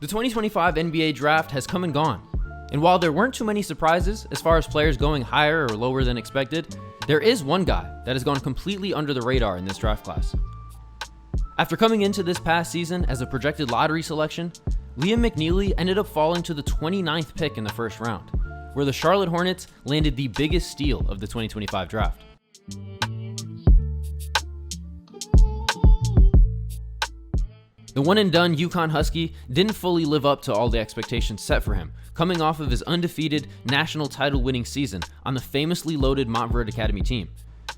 The 2025 NBA draft has come and gone, and while there weren't too many surprises as far as players going higher or lower than expected, there is one guy that has gone completely under the radar in this draft class. After coming into this past season as a projected lottery selection, Liam McNeeley ended up falling to the 29th pick in the first round, where the Charlotte Hornets landed the biggest steal of the 2025 draft. The one-and-done UConn Husky didn't fully live up to all the expectations set for him, coming off of his undefeated national title-winning season on the famously loaded Montverde Academy team.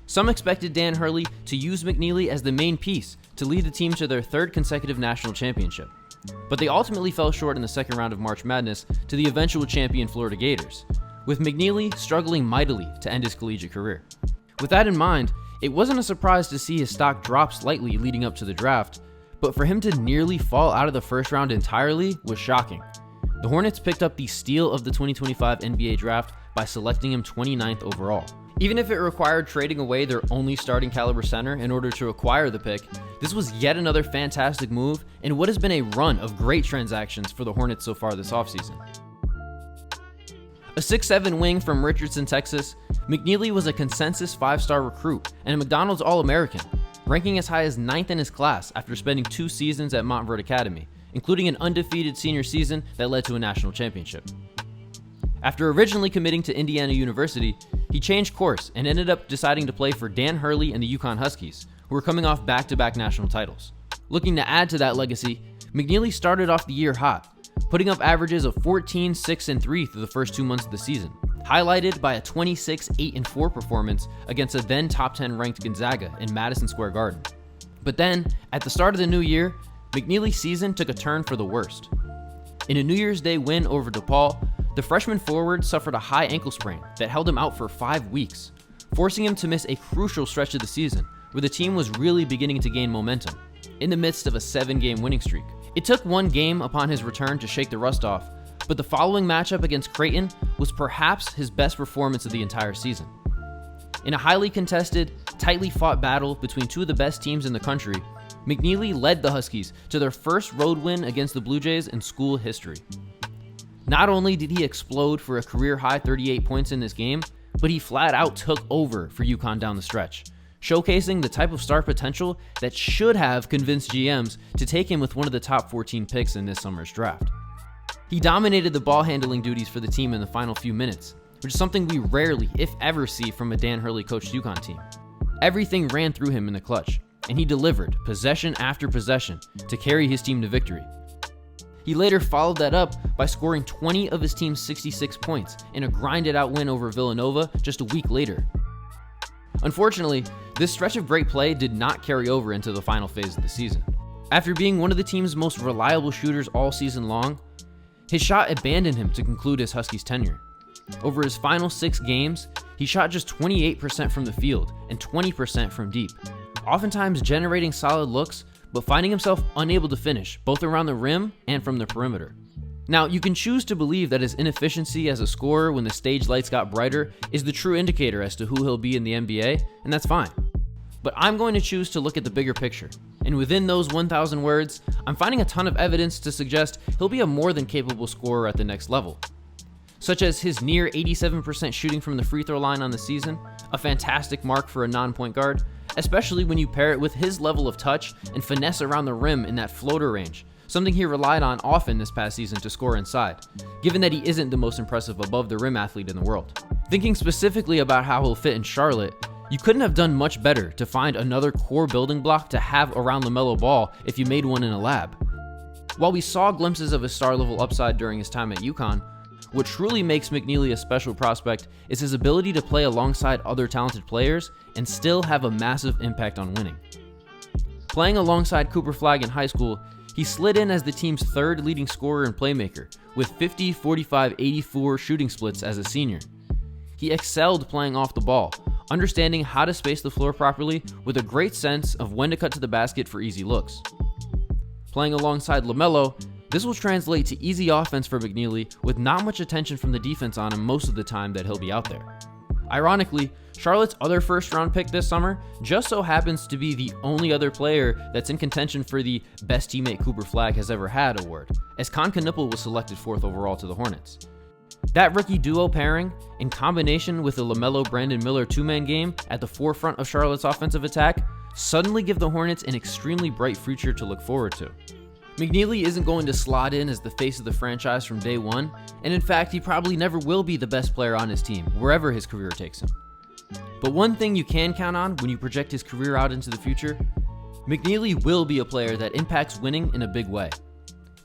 Some expected Dan Hurley to use McNeeley as the main piece to lead the team to their third consecutive national championship, but they ultimately fell short in the second round of March Madness to the eventual champion Florida Gators, with McNeeley struggling mightily to end his collegiate career. With that in mind, it wasn't a surprise to see his stock drop slightly leading up to the draft, but for him to nearly fall out of the first round entirely was shocking. The Hornets picked up the steal of the 2025 NBA draft by selecting him 29th overall. Even if it required trading away their only starting caliber center in order to acquire the pick, this was yet another fantastic move in what has been a run of great transactions for the Hornets so far this offseason. A 6'7" wing from Richardson, Texas, McNeeley was a consensus 5-star recruit and a McDonald's All-American, ranking as high as 9th in his class after spending 2 seasons at Montverde Academy, including an undefeated senior season that led to a national championship. After originally committing to Indiana University, he changed course and ended up deciding to play for Dan Hurley and the UConn Huskies, who were coming off back-to-back national titles. Looking to add to that legacy, McNeeley started off the year hot, putting up averages of 14, 6, and 3 through the first 2 months of the season, highlighted by a 26, 8, and 4 performance against a then top 10 ranked Gonzaga in Madison Square Garden. But then, at the start of the new year, McNeeley's season took a turn for the worst. In a New Year's Day win over DePaul, the freshman forward suffered a high ankle sprain that held him out for 5 weeks, forcing him to miss a crucial stretch of the season where the team was really beginning to gain momentum, in the midst of a 7-game winning streak. It took 1 game upon his return to shake the rust off, but the following matchup against Creighton was perhaps his best performance of the entire season. In a highly contested, tightly fought battle between 2 of the best teams in the country, McNeeley led the Huskies to their first road win against the Blue Jays in school history. Not only did he explode for a career-high 38 points in this game, but he flat out took over for UConn down the stretch, showcasing the type of star potential that should have convinced GMs to take him with one of the top 14 picks in this summer's draft. He dominated the ball handling duties for the team in the final few minutes, which is something we rarely, if ever, see from a Dan Hurley coached UConn team. Everything ran through him in the clutch, and he delivered possession after possession to carry his team to victory. He later followed that up by scoring 20 of his team's 66 points in a grinded-out win over Villanova just a week later. Unfortunately, this stretch of great play did not carry over into the final phase of the season. After being one of the team's most reliable shooters all season long, his shot abandoned him to conclude his Huskies tenure. Over his final 6 games, he shot just 28% from the field and 20% from deep, oftentimes generating solid looks, but finding himself unable to finish, both around the rim and from the perimeter. Now, you can choose to believe that his inefficiency as a scorer when the stage lights got brighter is the true indicator as to who he'll be in the NBA, and that's fine. But I'm going to choose to look at the bigger picture, and within those 1,000 words, I'm finding a ton of evidence to suggest he'll be a more than capable scorer at the next level, such as his near 87% shooting from the free throw line on the season, a fantastic mark for a non-point guard, especially when you pair it with his level of touch and finesse around the rim in that floater range, something he relied on often this past season to score inside, given that he isn't the most impressive above the rim athlete in the world. Thinking specifically about how he'll fit in Charlotte, you couldn't have done much better to find another core building block to have around LaMelo Ball if you made one in a lab. While we saw glimpses of his star-level upside during his time at UConn, what truly makes McNeeley a special prospect is his ability to play alongside other talented players and still have a massive impact on winning. Playing alongside Cooper Flagg in high school, he slid in as the team's 3rd leading scorer and playmaker, with 50, 45, 84 shooting splits as a senior. He excelled playing off the ball, understanding how to space the floor properly with a great sense of when to cut to the basket for easy looks. Playing alongside LaMelo, this will translate to easy offense for McNeeley with not much attention from the defense on him most of the time that he'll be out there. Ironically, Charlotte's other first-round pick this summer just so happens to be the only other player that's in contention for the Best Teammate Cooper Flagg has ever had award, as Kon Knuppel was selected 4th overall to the Hornets. That rookie duo pairing, in combination with the LaMelo-Brandon Miller two-man game at the forefront of Charlotte's offensive attack, suddenly give the Hornets an extremely bright future to look forward to. McNeeley isn't going to slot in as the face of the franchise from day one, and in fact, he probably never will be the best player on his team, wherever his career takes him. But one thing you can count on when you project his career out into the future, McNeeley will be a player that impacts winning in a big way.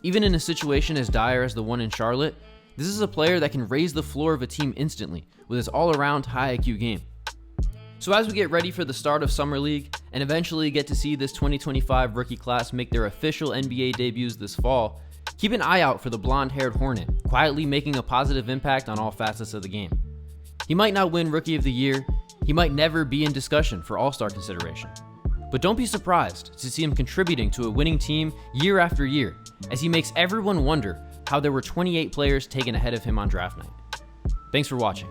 Even in a situation as dire as the one in Charlotte, this is a player that can raise the floor of a team instantly with his all-around high IQ game. So as we get ready for the start of Summer League and eventually get to see this 2025 rookie class make their official NBA debuts this fall, keep an eye out for the blonde-haired Hornet, quietly making a positive impact on all facets of the game. He might not win Rookie of the Year, he might never be in discussion for All-Star consideration. But don't be surprised to see him contributing to a winning team year after year, as he makes everyone wonder how there were 28 players taken ahead of him on draft night. Thanks for watching.